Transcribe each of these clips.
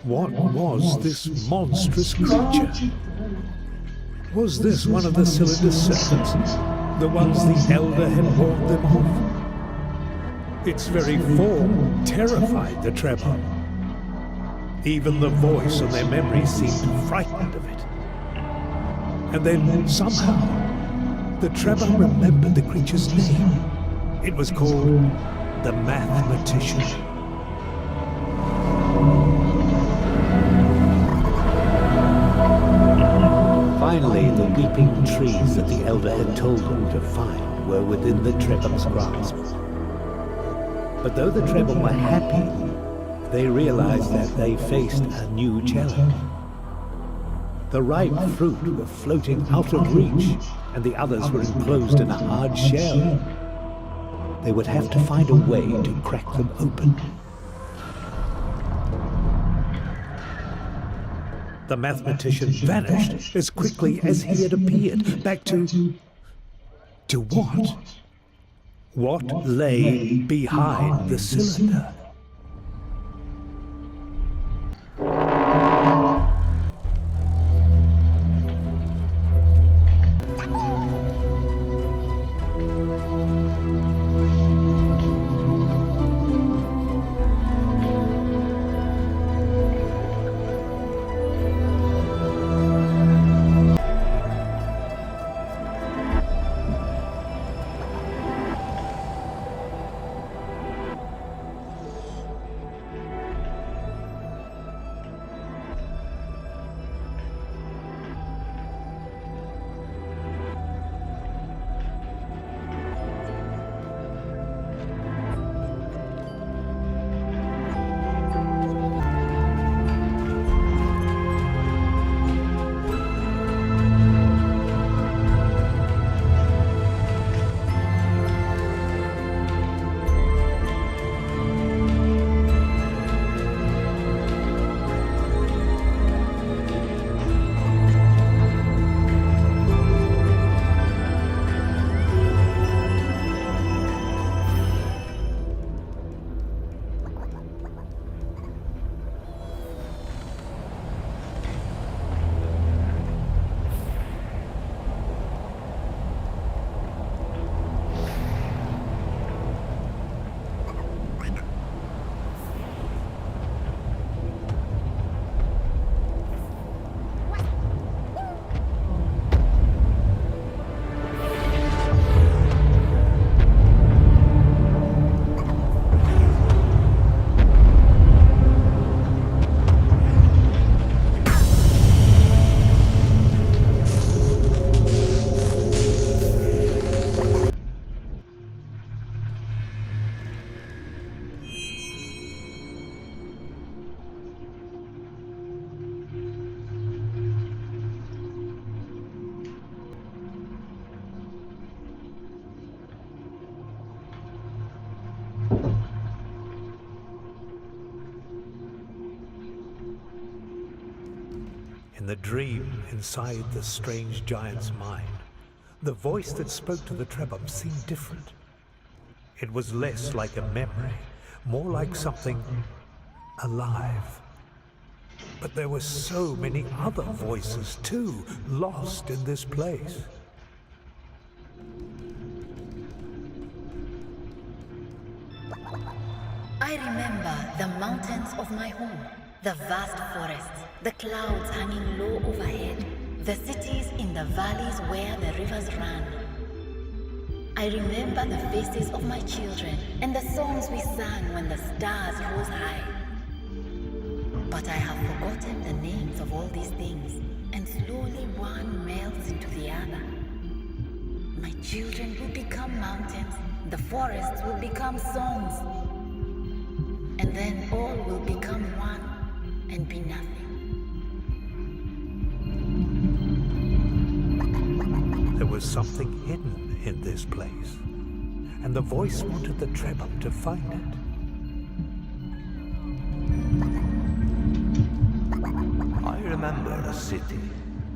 What was this monstrous creature? Was this one of the cylinder serpents, the ones the elder had warned them of? Its very form terrified the Trebhum. Even the voice on their memory seemed frightened of it. And then, somehow, the Trebhum remembered the creature's name. It was called the Mathematician. Finally, the weeping trees that the elder had told them to find were within the Trebhum's grasp. But though the Trebhum were happy, they realized that they faced a new challenge. The ripe fruit were floating out of reach, and the others were enclosed in a hard shell. They would have to find a way to crack them open. The mathematician vanished as quickly as he had appeared, back to what? What lay behind the cylinder? In the dream inside the strange giant's mind, the voice that spoke to the Trebhum seemed different. It was less like a memory, more like something alive. But there were so many other voices too, lost in this place. I remember the mountains of my home, the vast forests, the clouds hanging low overhead, the cities in the valleys where the rivers ran. I remember the faces of my children and the songs we sang when the stars rose high. But I have forgotten the names of all these things, and slowly one melts into the other. My children will become mountains, the forests will become songs, and then all will become one and be nothing. There was something hidden in this place, and the voice wanted the Trebhum to find it. I remember a city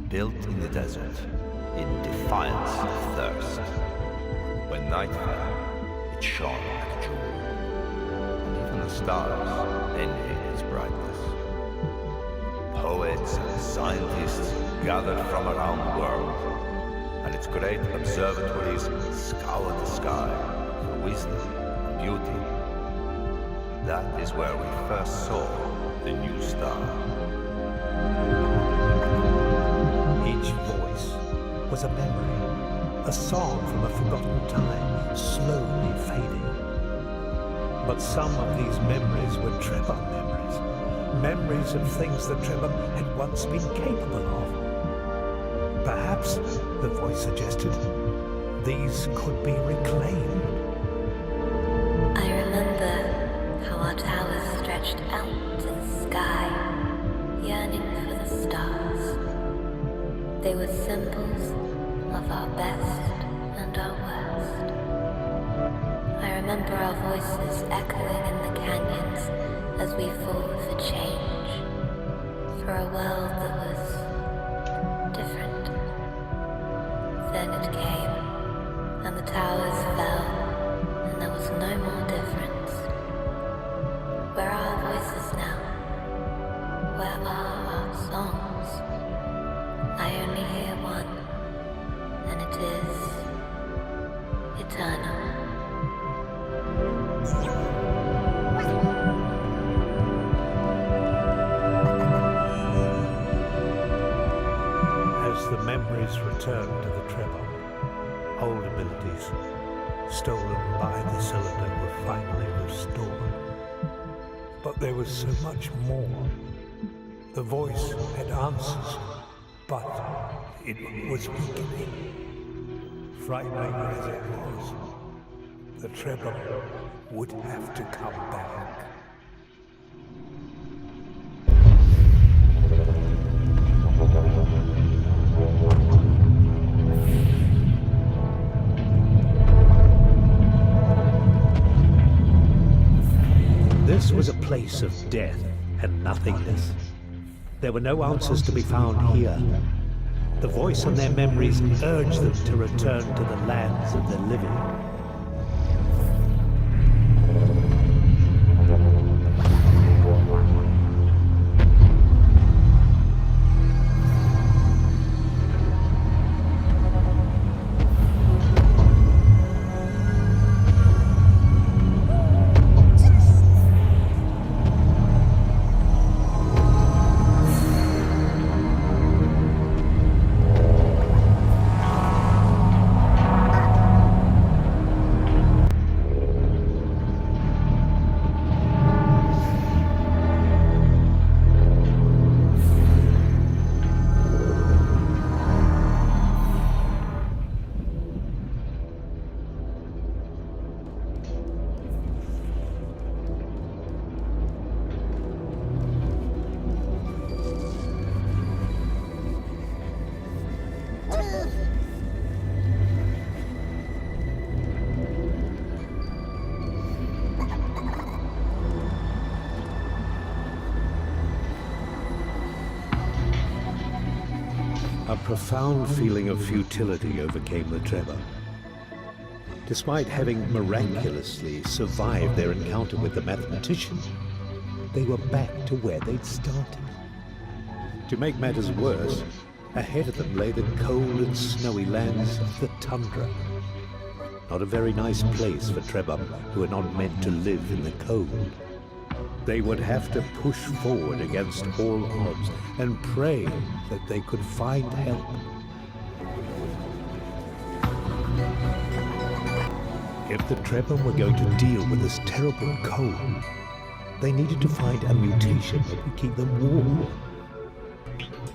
built in the desert in defiance of thirst. When night fell, it shone like a jewel, and even the stars envied its brightness. Poets and scientists gathered from around the world, and its great observatories scoured the sky for wisdom and beauty. That is where we first saw the new star. Each voice was a memory, a song from a forgotten time, slowly fading. But some of these memories were Trebhum memories, memories of things that Trebhum had once been capable of. Perhaps, the voice suggested, these could be reclaimed. I remember how our towers stretched out to the sky, yearning for the stars. They were symbols of our best and our worst. I remember our voices echoing in the canyons as we fought for change, for a world that was different. Then it came, and the towers fell, and there was no more difference. Where are our voices now? Where are our songs? I only hear one, and it is eternal. As the memories returned to the Trebhum, old abilities stolen by the cylinder were finally restored. But there was so much more. The voice had answers, but it was weakening. Frightening as it was, the Trebhum would have to come back. This was a place of death and nothingness. There were no answers to be found here. The voice and their memories urged them to return to the lands of the living. A profound feeling of futility overcame the Trebhum. Despite having miraculously survived their encounter with the mathematician, they were back to where they'd started. To make matters worse, ahead of them lay the cold and snowy lands of the tundra. Not a very nice place for Trebhum, who were not meant to live in the cold. They would have to push forward against all odds and pray that they could find help. If the Trebhum were going to deal with this terrible cold, they needed to find a mutation that would keep them warm.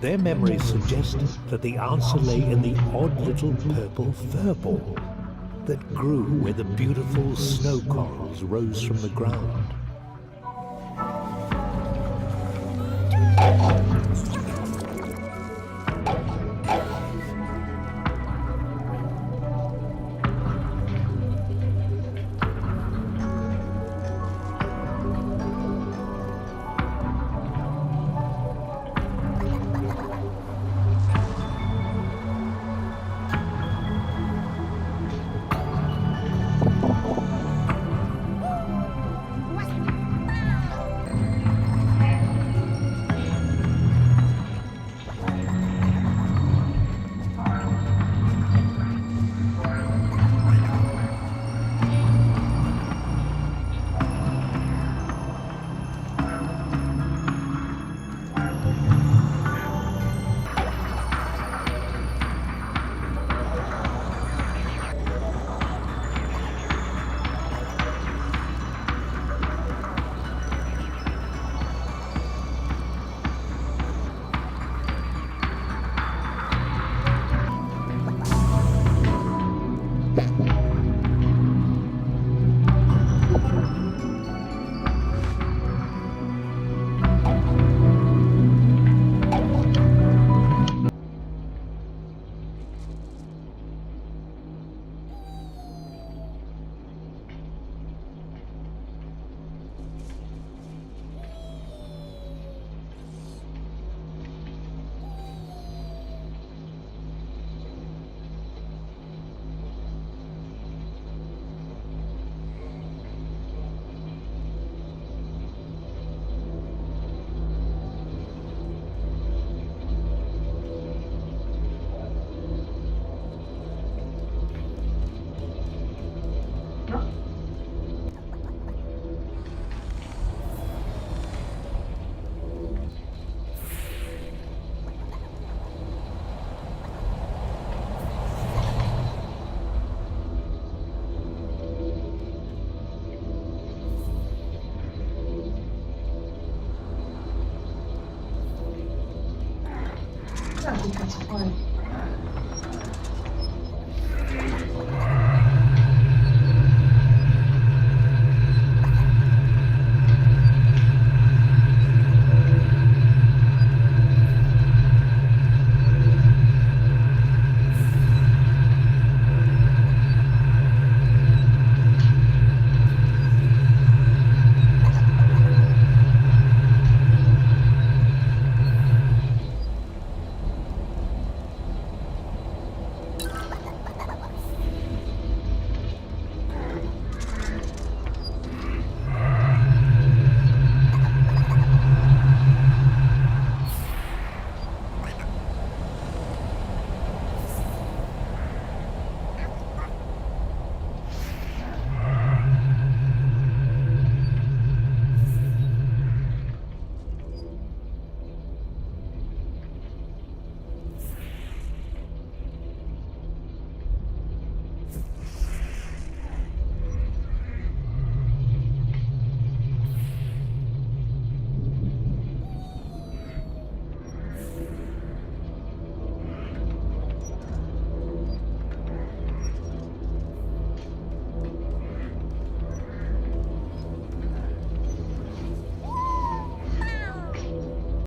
Their memories suggested that the answer lay in the odd little purple furball that grew where the beautiful snow corals rose from the ground. Cos'è quel cazzo poi?